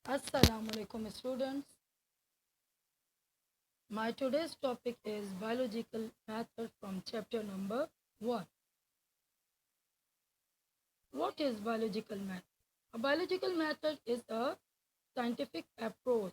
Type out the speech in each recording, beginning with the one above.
Assalamu alaikum students. My today's topic is biological method from chapter number 1. What is biological method? A biological method is a scientific approach.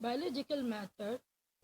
Biological method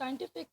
scientific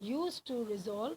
used to resolve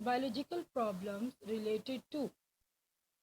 biological problems related to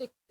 6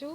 2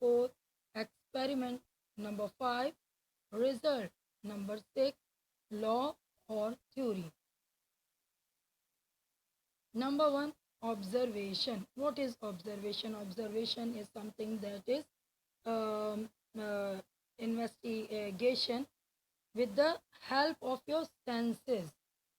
4 experiment, number 5 result, number 6 law or theory. Number 1 observation. What is observation? Observation is something that is um, uh, investigation with the help of your senses.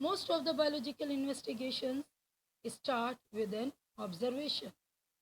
Most of the biological investigations start with an observation.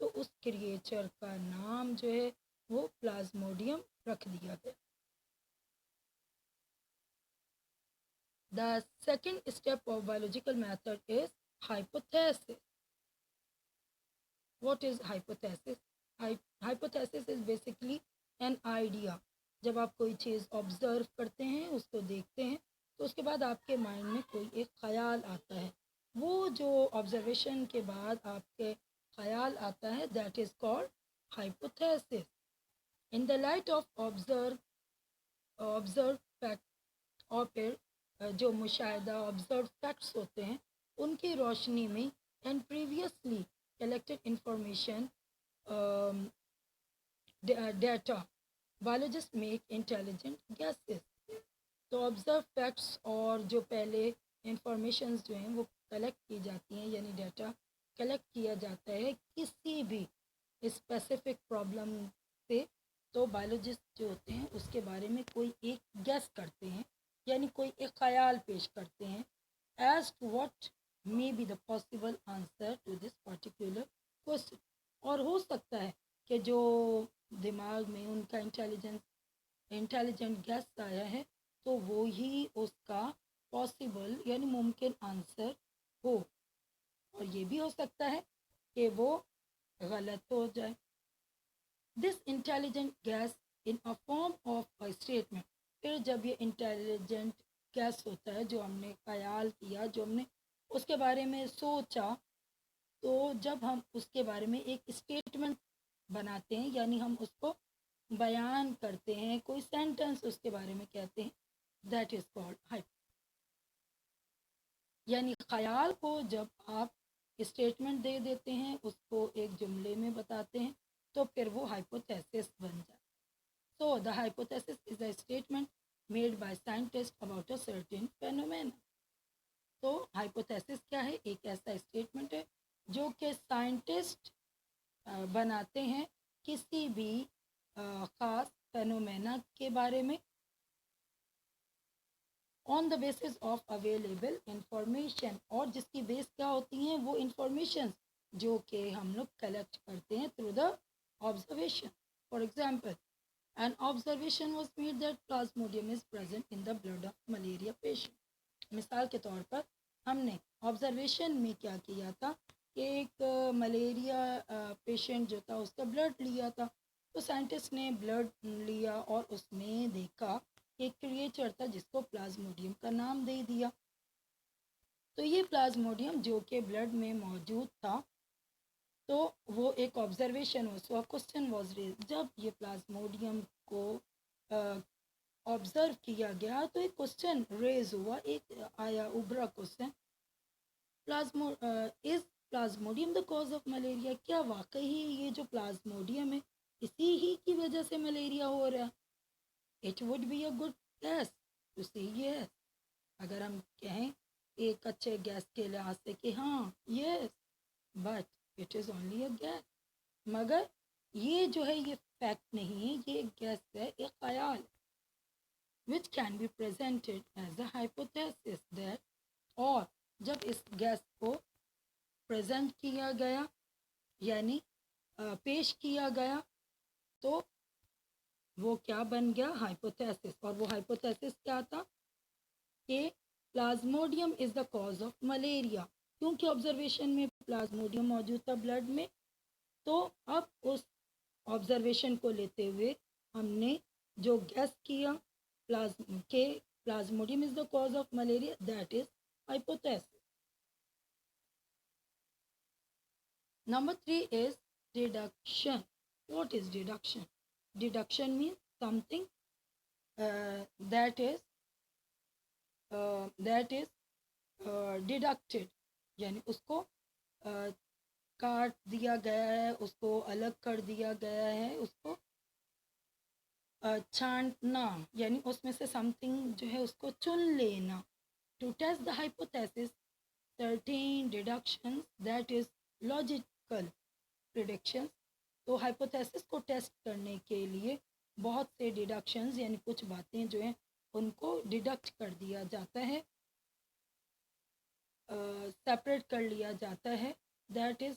تو اس creature کا نام جو ہے وہ plasmodium رکھ دیا گیا. The second step of biological method is hypothesis. What is hypothesis? Hypothesis is basically an idea. جب آپ کوئی چیز آبزرو کرتے ہیں، اس کو دیکھتے ہیں، تو اس کے بعد آپ کے مائنڈ میں کوئی ایک خیال آتا ہے. وہ جو آبزرویشن کے بعد آپ کے خیال آتا ہے that is called hypothesis. In the light of observed fact اور پھر جو مشاہدہ آبزرو فیکٹس ہوتے ہیں ان کی روشنی میں and previously collected information data biologist make intelligent gases. تو آبزرو فیکٹس اور جو پہلے انفارمیشنز جو ہیں وہ کلیکٹ کی جاتی ہیں، یعنی ڈیٹا کلیکٹ کیا جاتا ہے کسی بھی اسپیسیفک پرابلم سے، تو بایولوجسٹ جو ہوتے ہیں اس کے بارے میں کوئی ایک گیس کرتے ہیں، یعنی کوئی ایک خیال پیش کرتے ہیں as to what may be the possible answer to this particular question. اور ہو سکتا ہے کہ جو دماغ میں ان کا انٹیلیجنٹ گیس آیا ہے تو وہی اس کا پاسبل یعنی ممکن آنسر ہو، اور یہ بھی ہو سکتا ہے کہ وہ غلط ہو جائے. This intelligent guess in a form of a statement. پھر جب یہ انٹیلیجنٹ گیس ہوتا ہے، جو ہم نے خیال کیا، جو ہم نے اس کے بارے میں سوچا، تو جب ہم اس کے بارے میں ایک اسٹیٹمنٹ بناتے ہیں، یعنی ہم اس کو بیان کرتے ہیں، کوئی سینٹنس اس کے بارے میں کہتے ہیں، دیٹ از کالڈ یعنی خیال کو جب آپ اسٹیٹمنٹ دے دیتے ہیں، اس کو ایک جملے میں بتاتے ہیں، تو پھر وہ ہائپوتھیسس بن جائے. So the hypothesis is a statement made by scientists about a certain phenomenon. تو hypothesis کیا ہے؟ ایک ایسا اسٹیٹمنٹ ہے جو کہ سائنٹسٹ بناتے ہیں کسی بھی خاص فینومینا کے بارے میں on the basis of available information, اور جس کی بیس کیا ہوتی ہیں؟ وہ انفارمیشن جو کہ ہم لوگ کلیکٹ کرتے ہیں through the observation. For example an observation was made that plasmodium is present in the blood of malaria patient. مثال کے طور پر ہم نے آبزرویشن میں کیا کیا تھا کہ ایک ملیریا پیشنٹ جو تھا اس کا بلڈ لیا تھا، تو سائنٹسٹ نے بلڈ لیا اور اس میں دیکھا کہ ایک کریچر تھا جس کو پلازموڈیم کا نام دے دیا. تو یہ پلازموڈیم جو کہ بلڈ میں موجود تھا، تو وہ ایک observation who. So question was raise, جب یہ پلازموڈیم کو آبزرو کیا گیا تو ایک کوشچن ریز ہوا، ایک آیا ابھرا question, is plasmodium the cause of malaria? کیا واقعی یہ جو پلازموڈیم ہے اسی ہی کی وجہ سے ملیریا ہو رہا ہے؟ It would be a good guess to say yes. اگر ہم کہیں ایک اچھے گیس کے لحاظ سے کہ ہاں yes, but it is only a guess. مگر یہ جو ہے یہ فیکٹ نہیں ہے، یہ ایک گیس ہے، ایک خیال which can be presented as a hypothesis that. اور جب اس گیس کو پریزنٹ کیا گیا یعنی پیش کیا گیا تو وہ کیا بن گیا؟ ہائپوتھیسس. اور وہ ہائپوتھیسس کیا تھا کہ plasmodium is the cause of malaria, کیونکہ آبزرویشن میں پلازموڈیم موجود تھا بلڈ میں. تو اب اس آبزرویشن کو لیتے ہوئے ہم نے جو گیس کیا کہ plasmodium is the cause of malaria, that is hypothesis. Number 3 is deduction. What is deduction? Deduction means something that is deducted، یعنی اس کو کاٹ دیا گیا ہے، اس کو الگ کر دیا گیا ہے، اس کو چھانٹنا، یعنی اس میں سے سم تھنگ جو ہے اس کو چن لینا. To test the hypothesis certain deductions that is logical predictions. تو ہائپوتھیسس کو ٹیسٹ کرنے کے لیے بہت سے ڈیڈکشنز یعنی کچھ باتیں جو ہیں ان کو ڈیڈکٹ کر دیا جاتا ہے، سیپریٹ کر لیا جاتا ہے. That is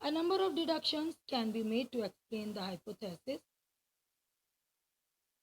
A number of deductions can be made to explain the hypothesis.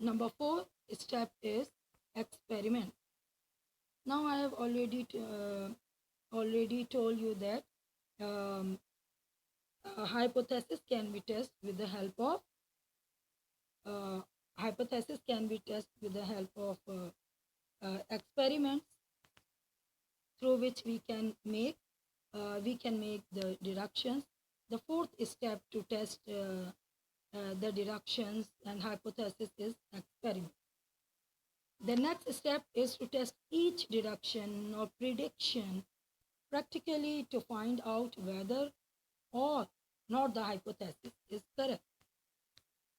Number 4 step is experiment. Now I have already told you that a hypothesis can be tested with the help of experiments through which we can make the deductions. The fourth step to test the deductions and hypothesis is experiment. The next step is to test each deduction or prediction practically to find out whether or not the hypothesis is correct.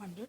100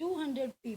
200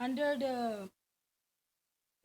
100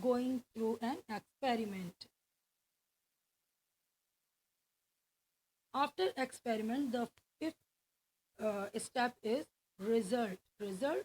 going through an experiment. After experiment, the fifth step is result. Result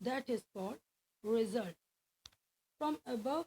that is called result. From above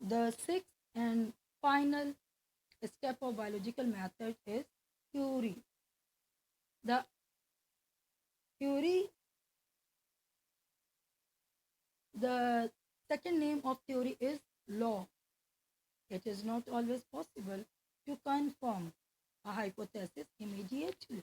The sixth and final step of biological method is theory. The theory, the second name of theory is law. It is not always possible to confirm a hypothesis immediately.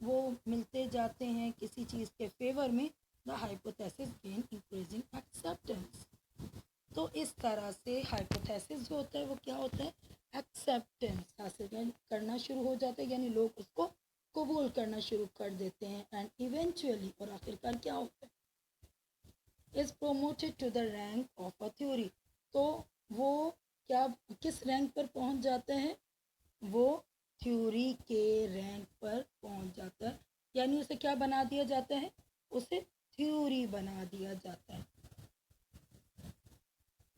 وہ ملتے جاتے ہیں کسی چیز کے fever میں, دا hypothesis gain increasing acceptance. تو اس طرح سے ہائپوتھیسس جو ہوتا ہے وہ کیا ہوتا ہے, ایکسیپٹینس حاصل کرنا شروع ہو جاتا ہے, یعنی لوگ اس کو قبول کرنا شروع کر دیتے ہیں. اینڈ ایونچولی, اور آخرکار کیا ہوتا ہے, is promoted to the rank of a theory. تو وہ کیا کس رینک پر پہنچ جاتا ہے, وہ تھیوری کے رینک پر پہنچ جاتا ہے, یعنی اسے کیا بنا دیا جاتا ہے, اسے تھیوری بنا دیا جاتا ہے.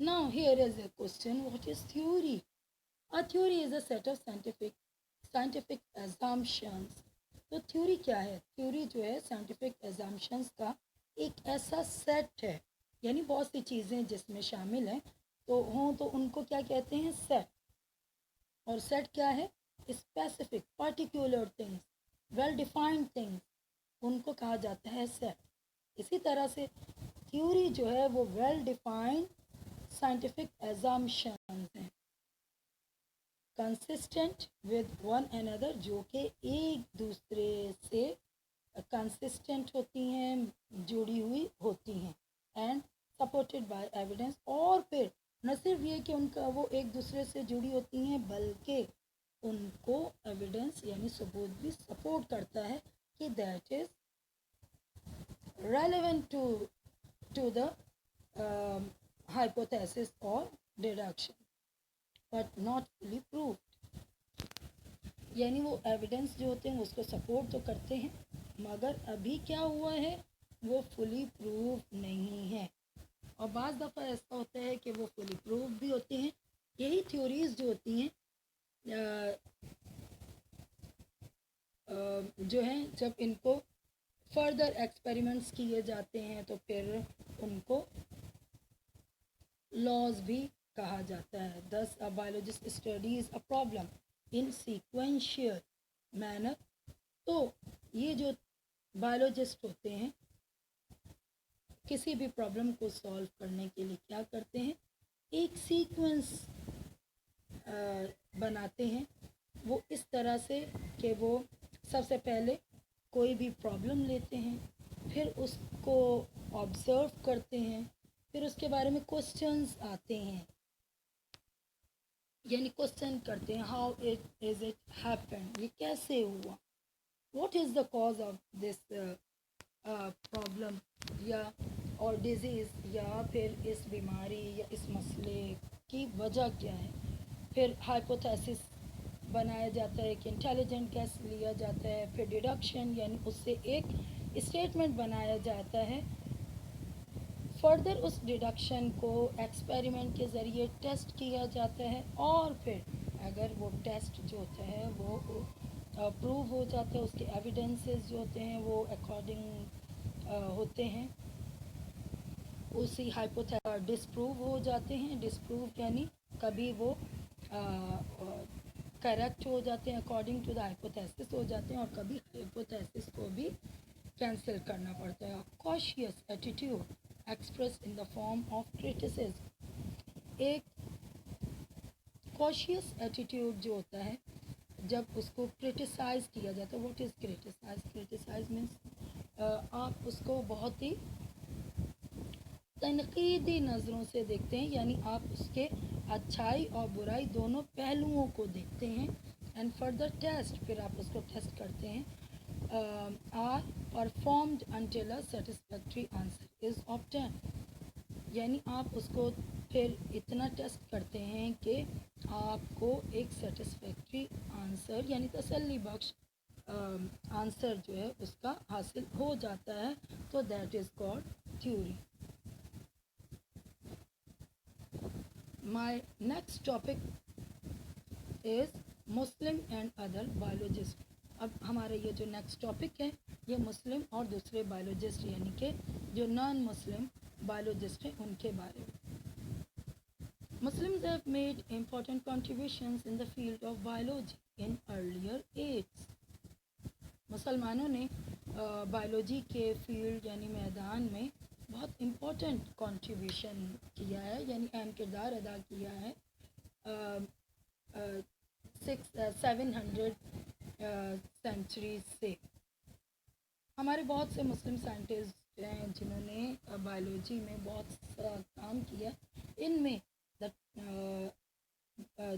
Now here is a question, what is theory? A theory is a set of scientific assumptions. تو تھیوری کیا ہے, تھیوری جو ہے سائنٹیفک assumptions کا ایک ایسا سیٹ ہے, یعنی بہت سی چیزیں جس میں شامل ہیں تو ہوں تو ان کو کیا کہتے ہیں, سیٹ. اور سیٹ کیا ہے, specific particular things, well defined things, ان کو کہا جاتا ہے سیٹ. اسی طرح سے تھیوری جو ہے وہ ویل ڈیفائنڈ سائنٹیفک ایزامشنز ہیں, کنسسٹنٹ ود ون اندر, جو کہ ایک دوسرے سے کنسسٹنٹ ہوتی ہیں, جڑی ہوئی ہوتی ہیں, اینڈ سپورٹڈ بائی ایویڈنس. اور پھر نہ صرف یہ کہ ان کا وہ ایک دوسرے سے جڑی ہوتی ہیں, بلکہ ان کو ایویڈنس یعنی ثبوت بھی سپورٹ کرتا ہے کہ that is relevant to the hypothesis or deduction but not fully proved. یعنی وہ ایویڈنس جو ہوتے ہیں اس کو سپورٹ تو کرتے ہیں, مگر ابھی کیا ہوا ہے, وہ فلی پروو نہیں ہے. اور بعض دفعہ ایسا ہوتا ہے کہ وہ فلی پروو بھی ہوتے ہیں. یہی تھیوریز جو ہوتی ہیں جو ہیں, جب ان کو فردر ایکسپیریمنٹس کیے جاتے ہیں تو پھر ان کو لاز بھی کہا جاتا ہے. thus a biologist studies a problem in sequential manner. تو یہ جو بایولوجسٹ ہوتے ہیں کسی بھی پرابلم کو سالو کرنے کے لیے کیا کرتے ہیں, ایک سیکوینس بناتے ہیں. وہ اس طرح سے کہ وہ سب سے پہلے کوئی بھی پرابلم لیتے ہیں, پھر اس کو آبزرو کرتے ہیں, پھر اس کے بارے میں کوسچنز آتے ہیں, یعنی کوسچن کرتے ہیں, how it is it happen, یہ کیسے ہوا, what is the cause of this problem یا اور ڈیزیز, یا پھر اس بیماری یا اس مسئلے کی وجہ کیا ہے. پھر ہائپوتھیسس بنایا جاتا ہے کہ انٹیلیجنٹ گیس لیا جاتا ہے, پھر ڈیڈکشن یعنی اس سے ایک اسٹیٹمنٹ بنایا جاتا ہے. فردر اس ڈیڈکشن کو ایکسپیریمنٹ کے ذریعے ٹیسٹ کیا جاتا ہے, اور پھر اگر وہ ٹیسٹ جو ہوتا ہے وہ پروو ہو جاتا ہے, اس کے ایویڈنسز جو ہوتے ہیں وہ اکارڈنگ ہوتے ہیں, اسی ہائپوتھیسس ڈسپروو ہو جاتے ہیں. ڈسپروو یعنی کبھی وہ کریکٹ ہو جاتے ہیں, اکارڈنگ ٹو دا ہائپوتھیسس ہو جاتے ہیں, اور کبھی ہائپوتھیسس کو بھی کینسل کرنا پڑتا ہے. Cautious attitude express in the form of criticism. ایک کاشیس ایٹیٹیوڈ جو ہوتا ہے جب اس کو کرٹیسائز کیا جاتا ہے. What is criticize, criticize means آپ اس کو بہت ہی تنقیدی نظروں سے دیکھتے ہیں, یعنی آپ اس کے اچھائی اور برائی دونوں پہلوؤں کو دیکھتے ہیں. اینڈ فردر ٹیسٹ, پھر آپ اس کو ٹیسٹ کرتے ہیں, are performed until a satisfactory answer is obtained. یعنی آپ اس کو پھر اتنا ٹیسٹ کرتے ہیں کہ آپ کو ایک سیٹسفیکٹری آنسر یعنی تسلی بخش آنسر جو ہے اس کا حاصل ہو جاتا ہے. تو that is called theory. My next topic is Muslim and other biologists. اب ہمارا یہ جو نیکسٹ ٹاپک ہے یہ مسلم اور دوسرے بایولوجسٹ یعنی کہ جو نان مسلم بایولوجسٹ ہیں ان کے بارے میں. Muslims have made important contributions in the field of biology in earlier ages. مسلمانوں نے بایولوجی کے فیلڈ یعنی میدان میں بہت امپورٹنٹ کنٹریبیوشن کیا ہے, یعنی اہم کردار ادا کیا ہے 700 سینچریز سے. ہمارے بہت سے مسلم سائنٹسٹ ہیں جنہوں نے بایولوجی میں بہت سا کام کیا. ان میں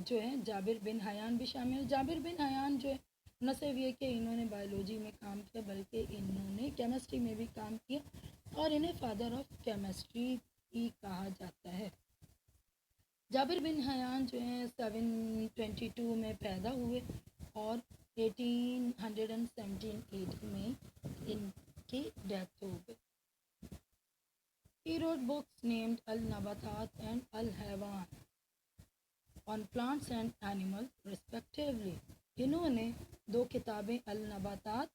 جو ہے جابر بن حیان بھی شامل. جابر بن حیان جو ہے نہ صرف یہ کہ انہوں نے بایولوجی میں کام کیا بلکہ انہوں نے کیمسٹری میں بھی کام کیا اور انہیں فادر آف کیمسٹری بھی کہا جاتا ہے. جابر بن حیان جو ہیں 722 میں پیدا ہوئے اور 1817 میں ان کی ڈیتھ ہو گئی. He wrote books named Al-Nabatat and Al-Haywan on plants and animals respectively. انہوں نے 2 کتابیں النباتات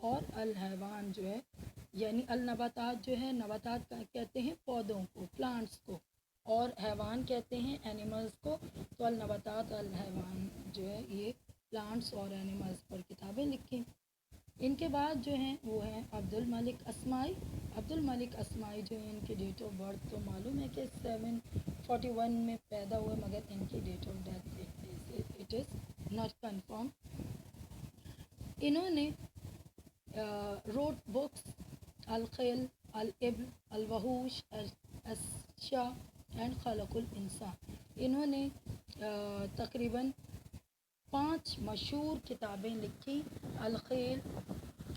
اور الحیوان جو ہے یعنی النباتات جو ہے نباتات کہتے ہیں پودوں کو پلانٹس کو اور حیوان کہتے ہیں اینیملز کو. تو النباتات الحیوان جو ہے یہ پلانٹس اور اینیملز پر کتابیں لکھی. ان کے بعد جو ہیں وہ ہیں عبد الملک اسماعی. عبد الملک اسماعی جو ہیں ان کی ڈیٹ آف برتھ تو معلوم ہے کہ 741 میں پیدا ہوئے مگر ان کی date of death it is not confirm. انہوں نے روٹ بکس الخیل الابل الوحوش الشاء اینڈ خلق الانسان. انہوں نے تقریباً 5 مشہور کتابیں لکھی الخیل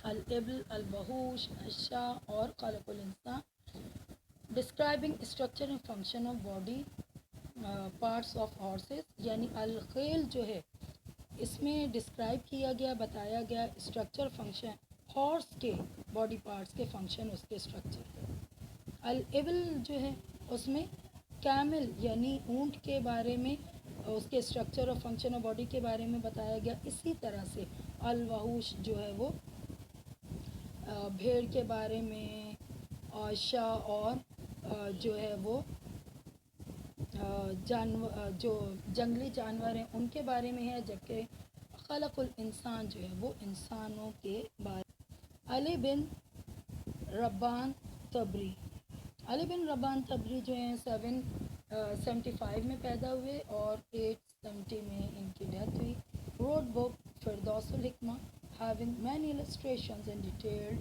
الابل الوحوش الشاء اور خلق الانسان describing structure and function of body parts of horses. یعنی الخیل جو ہے اس میں ڈسکرائب کیا گیا بتایا گیا اسٹرکچر فنکشن ہارس کے باڈی پارٹس کے فنکشن اس کے اسٹرکچر. الابل جو ہے اس میں کیمل یعنی اونٹ کے بارے میں اس کے اسٹرکچر اور فنکشن آف باڈی کے بارے میں بتایا گیا. اسی طرح سے الوحوش جو ہے وہ بھیڑ کے بارے میں اور شاہ اور جو ہے وہ جانور جو جنگلی جانور ہیں ان کے بارے میں ہے. جبکہ خلق الانسان جو ہے وہ انسانوں کے بارے. علی بن ربان تبری. علی بن ربان تبری جو ہیں 775 میں پیدا ہوئے اور 870 میں ان کی ڈیتھ ہوئی. Road book Firdous الحکمہ having many illustrations and detailed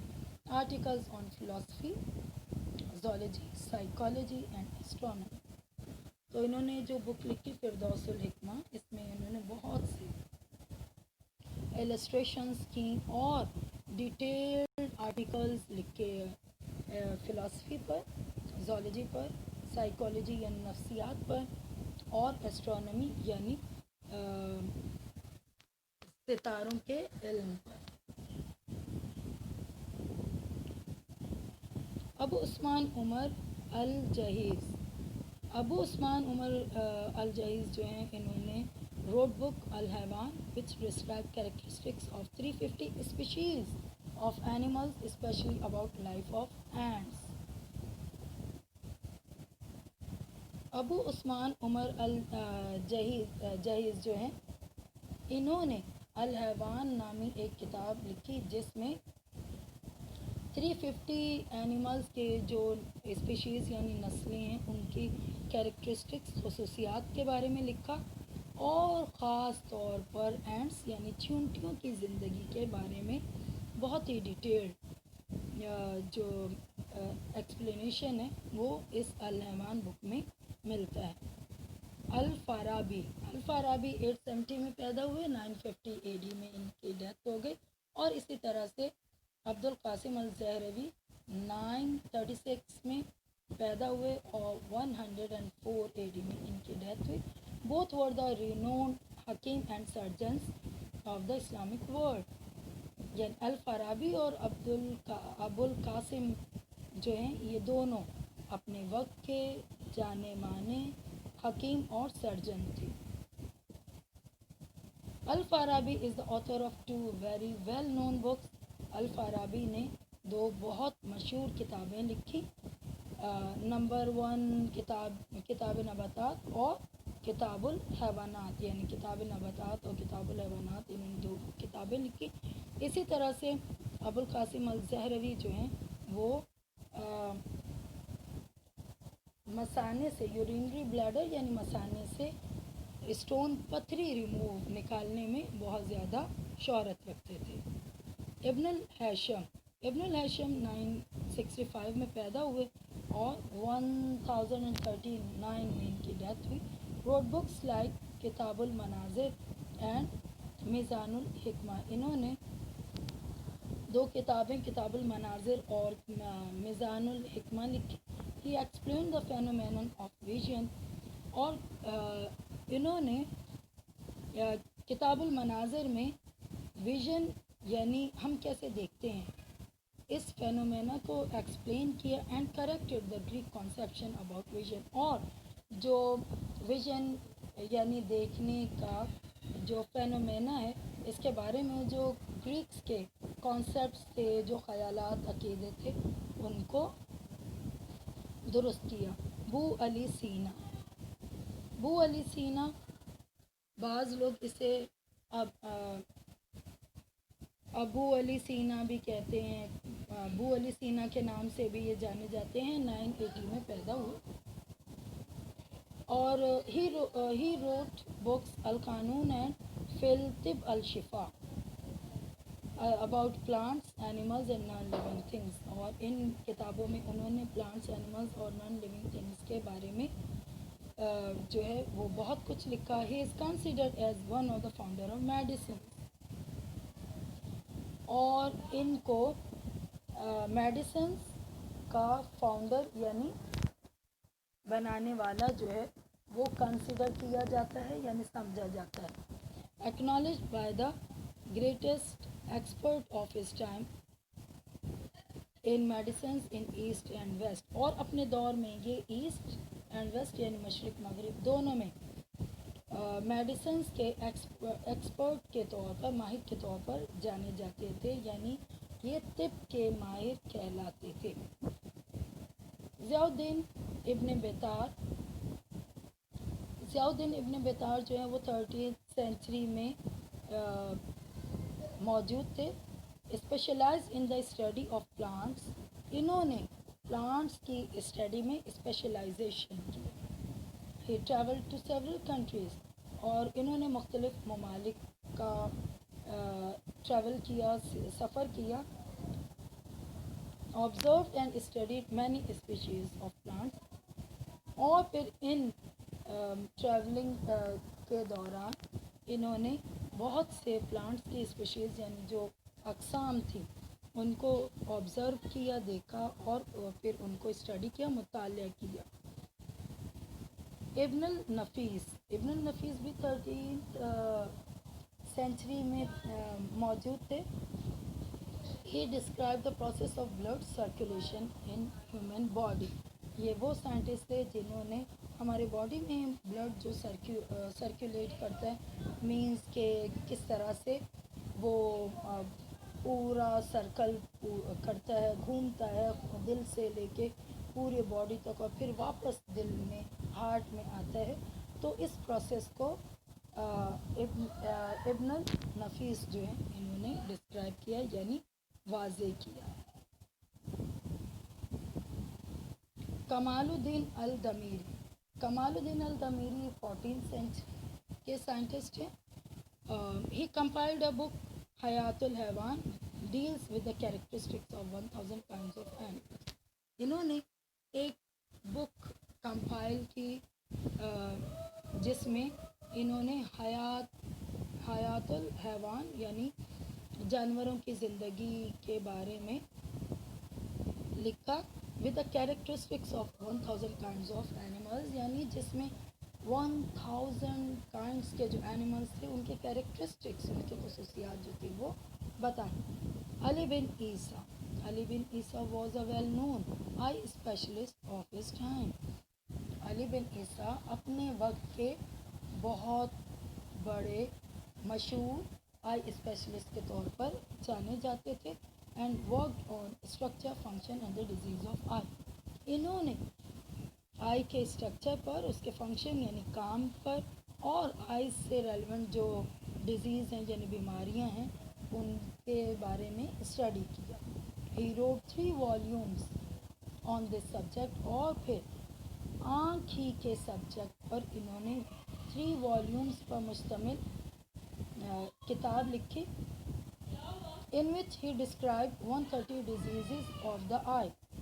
articles on philosophy, zoology, psychology and astronomy. تو انہوں نے جو بک لکھی فردوس الحکمہ اس میں انہوں نے بہت سی ایلسٹریشنز کی اور ڈیٹیلڈ آرٹیکلز لکھے فلاسفی پر زولوجی پر سائیکالوجی یعنی نفسیات پر اور ایسٹرونومی یعنی ستاروں کے علم پر. ابو عثمان عمر الجہیز. ابو عثمان عمر الجہیز جو ہیں انہوں نے روڈ بک الحیوان which describe characteristics of 350 species of animals especially about life of ants. ابو عثمان عمر الجہیز جو ہیں انہوں نے الحیوان نامی ایک کتاب لکھی جس میں 350 اینیملز کے جو اسپیشیز یعنی نسلیں ہیں ان کی کیریکٹرسٹکس خصوصیات کے بارے میں لکھا اور خاص طور پر اینٹس یعنی چیونٹیوں کی زندگی کے بارے میں بہت ہی ڈیٹیلڈ جو ایکسپلینیشن ہے وہ اس الحیوان بک میں ملتا ہے. الفارابی. الفارابی 870 میں پیدا ہوئے 950 AD میں ان کی ڈیتھ ہو گئی. اور اسی طرح سے عبد القاسم الزہروی 936 میں پیدا ہوئے اور 104 AD میں ان کی ڈیتھ ہوئی. بوتھ ور دا renowned حکیم and surgeons of the Islamic world. یعنی الفارابی اور ابو القاسم جو ہیں یہ دونوں اپنے وقت کے جانے مانے حکیم اور سرجن تھے. الفارابی از دا author of 2 very well known books. الفارابی نے 2 بہت مشہور کتابیں لکھی. نمبر 1 کتاب نباتات اور کتاب الحیوانات یعنی کتاب نباتات اور کتاب الحیوانات انہوں نے 2 کتابیں لکھی. اسی طرح سے ابو القاسم الزہروی جو ہیں وہ مثانے سے یورینری بلیڈر یعنی مثانے سے اسٹون پتھری نکالنے میں بہت زیادہ شہرت رکھتے تھے. ابن الہیثم. ابن الہیثم 965 میں پیدا ہوئے اور 1039 میں ان کی ڈیتھ ہوئی. روڈ بکس لائک کتاب المناظر اینڈ میزان الحکمہ. انہوں نے دو کتابیں کتاب المناظر اور میزان الحکمہ لکھی. He explain the phenomenon of vision. اور انہوں نے کتاب المناظر میں ویژن یعنی ہم کیسے دیکھتے ہیں اس فینومینا کو ایکسپلین کیا. And corrected the Greek conception about vision. اور جو ویژن یعنی دیکھنے کا جو فینومینا ہے اس کے بارے میں جو گریکس کے کانسیپٹس تھے, جو خیالات عقیدے تھے, ان کو درست کیا. ابو علی سینا. ابو علی سینا بعض لوگ اسے ابو علی سینا بھی کہتے ہیں. ابو علی سینا کے نام سے بھی یہ جانے جاتے ہیں. 980 میں پیدا ہوئے اور ہی روٹ بکس القانون اینڈ فی الطب الشفا about plants animals and non living things. اور ان کتابوں میں انہوں نے پلانٹس اینیملز اور نان لیونگ تھنگس کے بارے میں جو ہے وہ بہت کچھ لکھا. He is considered as one of the founder of medicine. اور ان کو میڈیسنس کا فاؤنڈر یعنی بنانے والا جو ہے وہ کنسیڈر کیا جاتا ہے یعنی سمجھا جاتا ہے. Acknowledged by the greatest expert of his time in medicines in east and west. اور اپنے دور میں یہ ایسٹ اینڈ ویسٹ یعنی مشرق مغرب دونوں میں میڈیسنس کے ایکسپرٹ کے طور پر, ماہر کے طور پر جانے جاتے تھے, یعنی یہ طب کے ماہر کہلاتے تھے. ضیاء الدین ابن بیطار جو ہیں وہ 13th سینچری میں موجود تھے. Specialize in the study of plants. انہوں نے پلانٹس کی اسٹڈی میں اسپیشلائزیشن کی. He travel to several countries. اور انہوں نے مختلف ممالک کا ٹریول کیا, سفر کیا. observed and studied many species of plants. اور پھر ان ٹریولنگ کے دوران انہوں نے بہت سے پلانٹس کی اسپیشیز یعنی جو اقسام تھی ان کو آبزرو کیا, دیکھا اور پھر ان کو اسٹڈی کیا, مطالعہ کیا. ابن النفیس بھی 13th سینچری میں موجود تھے. He describe the process of blood circulation in human body. یہ وہ سائنٹسٹ تھے جنہوں نے ہمارے باڈی میں بلڈ جو سرکولیٹ کرتا ہے, مینس کہ کس طرح سے وہ پورا سرکل کرتا ہے, گھومتا ہے دل سے لے کے پورے باڈی تک اور پھر واپس دل میں ہارٹ میں آتا ہے. تو اس پروسیس کو ابن النفیس جو ہیں انہوں نے ڈسکرائب کیا یعنی واضح کیا. کمال الدین الدمیری 14th سینچری کے سائنٹسٹ ہیں. ہی کمپائلڈ اے بک حیات الحیوان deals with the characteristics of 1000 kinds of animals. انہوں نے ایک بک کمپائل کی جس میں انہوں نے حیات الحیوان یعنی جانوروں کی زندگی کے بارے میں لکھا. With the characteristics of 1000 kinds of animals یعنی جس میں 1000 kinds کے جو اینیملس تھے ان کے کیریکٹرسٹکس, ان کی خصوصیات جو تھی وہ بتائیں. Ali bin Isa was a well known eye specialist of his time. Ali bin Isa اپنے وقت کے بہت بڑے مشہور آئی اسپیشلسٹ کے طور پر جانے جاتے تھے. And worked on structure function and the disease of eye. انہوں نے آئی کے اسٹرکچر پر, اس کے فنکشن یعنی کام پر, اور آئی سے ریلیونٹ جو ڈیزیز ہیں یعنی بیماریاں ہیں ان کے بارے میں اسٹڈی کیا. He wrote 3 volumes on this subject. اور پھر آنکھ ہی کے سبجیکٹ پر انہوں نے 3 volumes پر مشتمل کتاب لکھی. in which he described 130 diseases of the eye,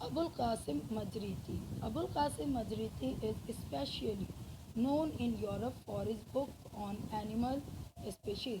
Abul Qasim Majriti. Abul Qasim Majriti is especially known in Europe for his book on animal species.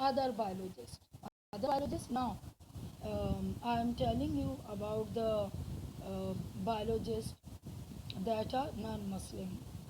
Other biologists. Other biologists now. I am telling you about the biologists that are non-Muslim.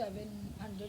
700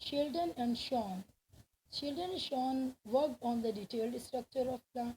Sheldon and Shawn. Sheldon and Shawn worked on the detailed structure of plant.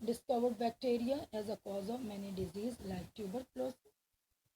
discovered bacteria as a cause of many disease like tuberculosis.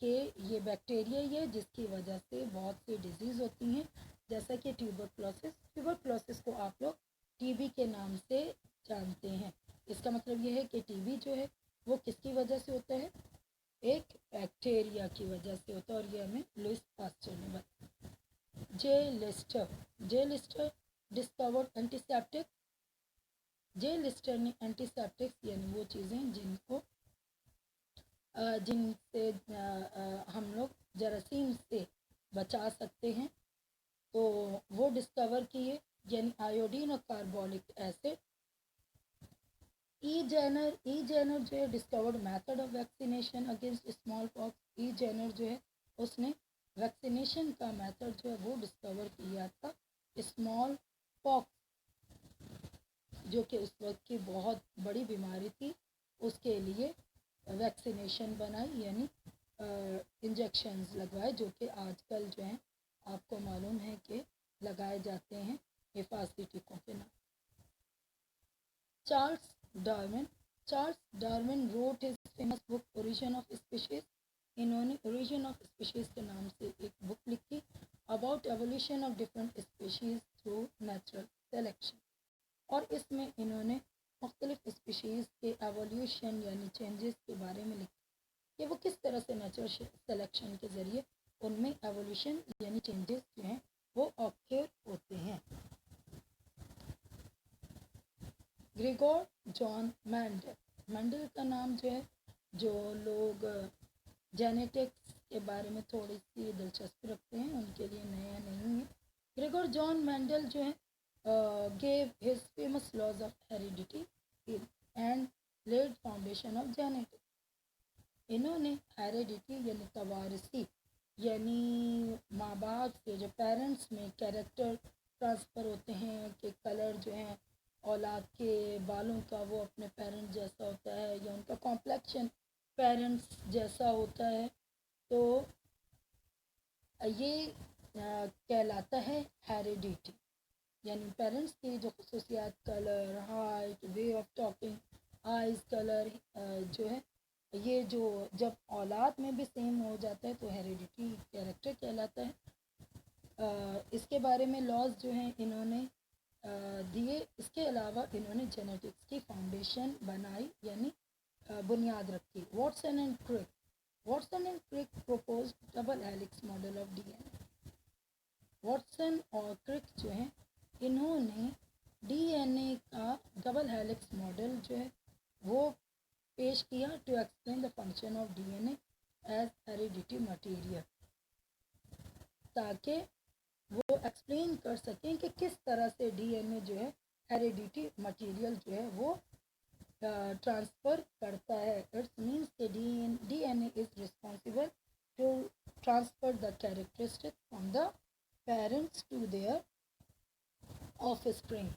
کہ یہ bacteria ہی ہے جس کی وجہ سے بہت سی disease ہوتی ہیں، جیسا کہ ٹیوبرکلوسس کو آپ لوگ ٹی بی کے نام سے جانتے ہیں۔ اس کا مطلب یہ ہے کہ ٹی بی جو ہے وہ کس کی وجہ سے ہوتا ہے؟ ایک بیکٹیریا کی وجہ سے ہوتا ہے، اور یہ ہمیں لوئس پاسچر نے بتایا۔ جے لسٹر ڈسکورڈ اینٹی سیپٹک۔ جے لسٹر نے اینٹی سیپٹکس یعنی وہ چیزیں جن سے ہم لوگ جراثیم سے بچا سکتے ہیں، تو وہ ڈسکور کیے، یعنی آیوڈین اور کاربولک ایسڈ۔ جینر جو ہے discovered method of vaccination against smallpox. Jenner جو ہے اس نے ویکسینیشن کا میتھڈ جو ہے وہ ڈسکور کیا تھا اسمال پاکس، جو کہ اس وقت کی بہت بڑی بیماری تھی، اس کے لیے ویکسینیشن بنائی، یعنی انجیکشنز لگوائے، جو کہ آج کل جو ہیں آپ کو معلوم ہے کہ لگائے جاتے ہیں حفاظتی ٹیکوں کے نام۔ Charles Darwin wrote his famous book Origin of Species. انہوں نے اوریجن آف اسپیشیز کے نام سے ایک بک لکھی about evolution of different species through natural selection, اور اس میں انہوں نے مختلف اسپیشیز کے ایولیوشن یعنی چینجز کے بارے میں لکھا کہ وہ کس طرح سے نیچرل سلیکشن کے ذریعے ان میں ایولیوشن یعنی چینجز جو ہیں وہ آکر ہوتے ہیں۔ گریگور جان مینڈل کا نام جو ہے، جو لوگ جینیٹکس کے بارے میں تھوڑی سی دلچسپی رکھتے ہیں ان کے لیے نیا نہیں ہے۔ گریگور جان مینڈل جو ہے gave his famous laws of heredity and laid foundation of genetics۔ انہوں نے ہیریڈیٹی یعنی توارثی، یعنی ماں باپ سے جو پیرنٹس میں کیریکٹر ٹرانسفر ہوتے ہیں کہ کلر جو ہے اولاد کے بالوں کا وہ اپنے پیرنٹس جیسا ہوتا ہے، یا ان کا کمپلیکشن پیرنٹس جیسا ہوتا ہے، تو یہ کہلاتا ہے ہیریڈیٹی، یعنی پیرنٹس کی جو خصوصیات colour, height, way of talking, eyes colour جو ہے یہ جو جب اولاد میں بھی سیم ہو جاتا ہے تو ہیریڈیٹی کیریکٹر کہلاتا ہے۔ اس کے بارے میں لاز جو ہیں انہوں نے دیے۔ اس کے علاوہ انہوں نے جینیٹکس کی فاؤنڈیشن بنائی، یعنی بنیاد رکھی۔ Watson and Crick proposed double helix model of D N A. Watson اور کرک جو ہیں انہوں نے ڈی این اے کا ڈبل ہیلکس ماڈل جو ہے وہ پیش کیا to explain the function of D N A as heredity material, تاکہ وہ ایکسپلین کر سکیں کہ کس طرح سے ڈی این اے جو ہے ہیریڈیٹی مٹیریل جو ہے وہ ٹرانسفر کرتا ہے۔ اٹس مینس کہ D N A is responsible to transfer the characteristic from the parents to their of spring.